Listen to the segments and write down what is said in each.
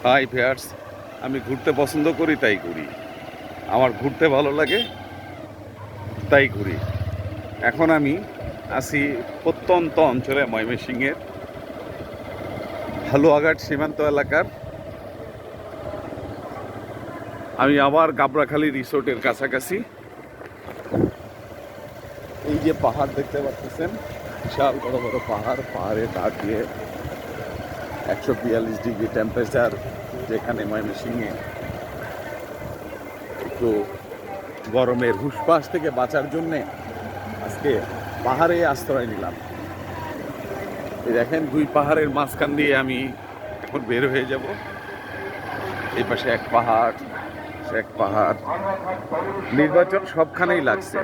Hi viewers, আমি ঘুরতে পছন্দ করি তাই করি। আমার ঘুরতে ভালো লাগে তাই ঘুরি। এখন আমি আছি প্রত্যন্ত অঞ্চলে ময়মনসিংহের হালুয়াঘাট সীমান্ত এলাকার। আমি আবার গাবড়াখালী রিসোর্টের কাছাকাছি। এই যে পাহাড় দেখতে পাচ্ছেন, বিশাল বড় বড় পাহাড়, পাহাড়ে ডাক দিয়ে 142 ডিগ্রি টেম্পারেচার, যেখানে ময়মনসিংহে একটু গরমের হুসপাস থেকে বাঁচার জন্যে আজকে পাহাড়ে আশ্রয় নিলাম। এই দেখেন, দুই পাহাড়ের মাঝখান দিয়ে আমি এখন বের হয়ে যাব। এই পাশে এক পাহাড়, এক পাহাড়। নির্বাচন সবখানেই লাগছে।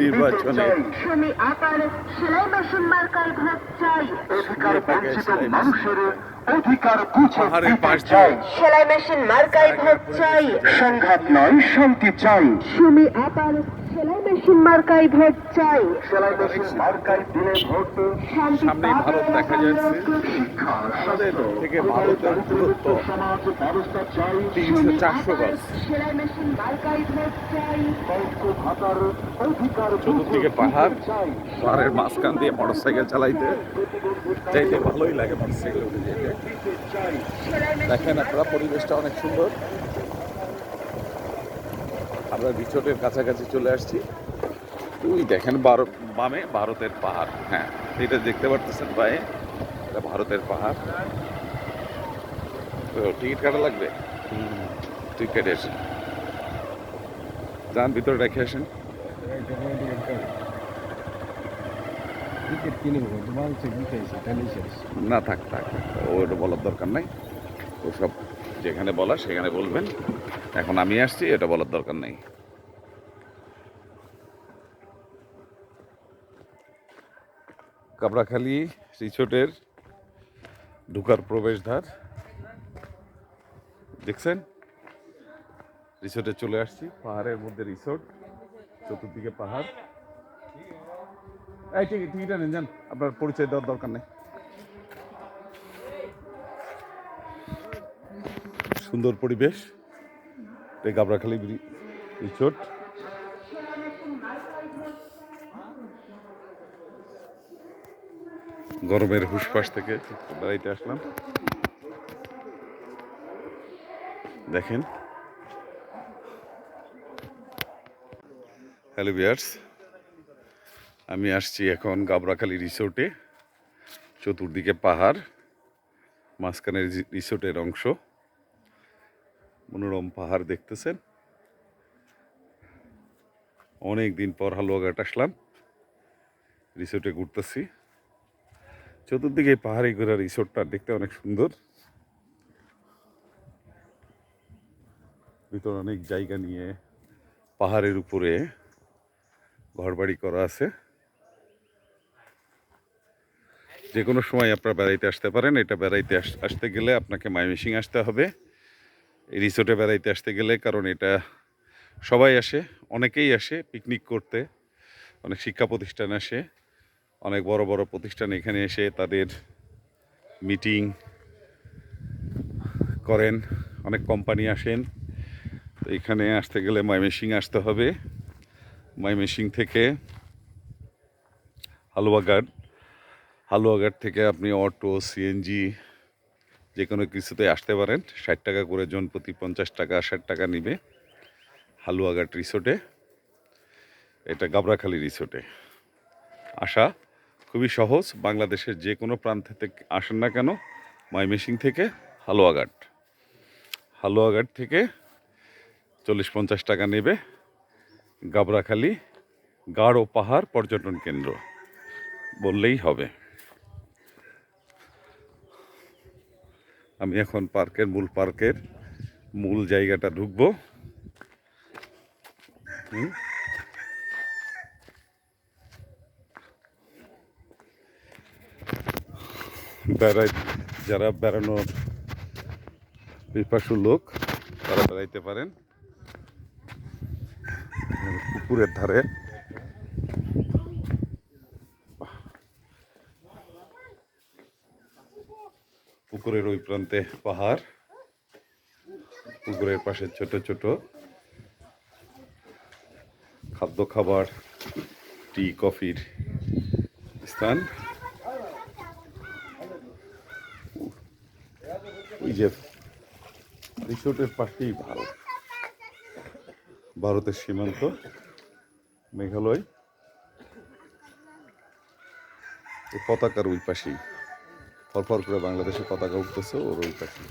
নির্বাচনে পাহাড়ের পাশ দিয়ে সেলাই মেশিন মার্কায় ভোট চাই, সংঘাত নয় শান্তি চাই। সুমি আপার সেলাই মেশিন মার্কায় ভোট চাই, সেলাই মেশিন মার্কায় দিলে ভোট শান্তি। সামনেই ভারত দেখা যাচ্ছে। আমাদের থেকে ভারতের দূরত্ব 300-400 গজ। সেলাই মেশিন মার্কায় ভোট চাই, ভাতার অধিকার। চতুর্দিকে পাহাড়, পাহাড়ের মাঝখান দিয়ে মোটরসাইকেল চাইতে ভালোই লাগে। মোটরসাইকেল উঠে যেতে দেখেন আপনারা, পরিবেশটা অনেক সুন্দর। আমরা রিসোর্টের কাছাকাছি চলে আসছি। ওই দেখেন বামে ভারতের পাহাড়। হ্যাঁ, এটা দেখতে পারতেছেন ভাই, এটা ভারতের পাহাড়। তো টিকিট কাটা লাগবে? টিকিট কেটে আসেন, যান ভিতরে রেখে আসেন। না, থাক থাক, ওটা বলার দরকার নাই। ওসব যেখানে বলা সেখানে বলবেন। এখন আমি আসছি, এটা বলার দরকার নেই। গাবড়াখালী রিসোর্টের ঢুকার প্রবেশদ্বার দেখছেন। রিসোর্টে চলে আসছি, পাহাড়ের মধ্যে রিসোর্ট, চতুর্দিকে পাহাড়। এই টিকিট আনেন, যান, আপনার পরিচয় দেওয়ার দরকার নেই। সুন্দর পরিবেশ, গাবড়াখালী রিসোর্ট। গরমের হুসপাস থেকে বেড়াইতে আসলাম। দেখেন, হ্যালো ভিউয়ার্স, আমি আসছি এখন গাবড়াখালী রিসোর্টে। চতুর্দিকে পাহাড়, মাঝখানে রিসোর্টের অংশ। মনোরম পাহাড় দেখতেছেন। অনেক দিন পর হালুয়াঘাট আসলাম, রিসোর্টে ঘুরতেছি। চতুর্দিকে পাহাড়ি ঘোরা রিসোর্টটা দেখতে অনেক সুন্দর। ভিতরে অনেক জায়গা নিয়ে পাহাড়ের উপরে ঘরবাড়ি করা আছে। যে কোনো সময় আপনারা বেড়াইতে আসতে পারেন। এটা বেড়াইতে আসতে গেলে আপনাকে ময়মনসিংহ আসতে হবে এই রিসোর্টে বেড়াইতে আসতে গেলে, কারণ এটা সবাই আসে, অনেকেই আসে পিকনিক করতে। অনেক শিক্ষা প্রতিষ্ঠান আসে, অনেক বড় বড় প্রতিষ্ঠান এখানে এসে তাদের মিটিং করেন, অনেক কোম্পানি আসেন। তো এখানে আসতে গেলে ময়মনসিংহ আসতে হবে। ময়মনসিংহ থেকে হালুয়াঘাট থেকে আপনি অটো, সিএনজি যে কোনো কিছুতে আসতে পারেন। 60 টাকা করে জন প্রতি, 50 টাকা 60 টাকা নিবে হালুয়াঘাট রিসোর্টে। এটা গাবড়াখালী রিসোর্টে আসা খুবই সহজ। বাংলাদেশের যে কোনো প্রান্ত থেকে আসেন না কেন, ময়মনসিংহ থেকে হালুয়াঘাট থেকে 40-50 টাকা নেবে। গাবড়াখালী গাঢ় পাহাড় পর্যটন কেন্দ্র বললেই হবে। আমি এখন পার্কের মূল জায়গাটা ঢুকবো। যারা বেড়ানোর পিপাসু লোক তারা বেড়াইতে পারেন। পুকুরের ধারে পুকুরের ওই প্রান্তে পাহাড়, পুকুরের পাশে ছোট ছোট খাদ্য খাবার, টি কফির স্থান। এই যে রিসোর্টের পাশেই ভারতের সীমান্ত, মেঘালয়, এই পতাকার ওই পাশেই ফরফর করে বাংলাদেশের পতাকা উঠতেছে ওর ওই পাশে।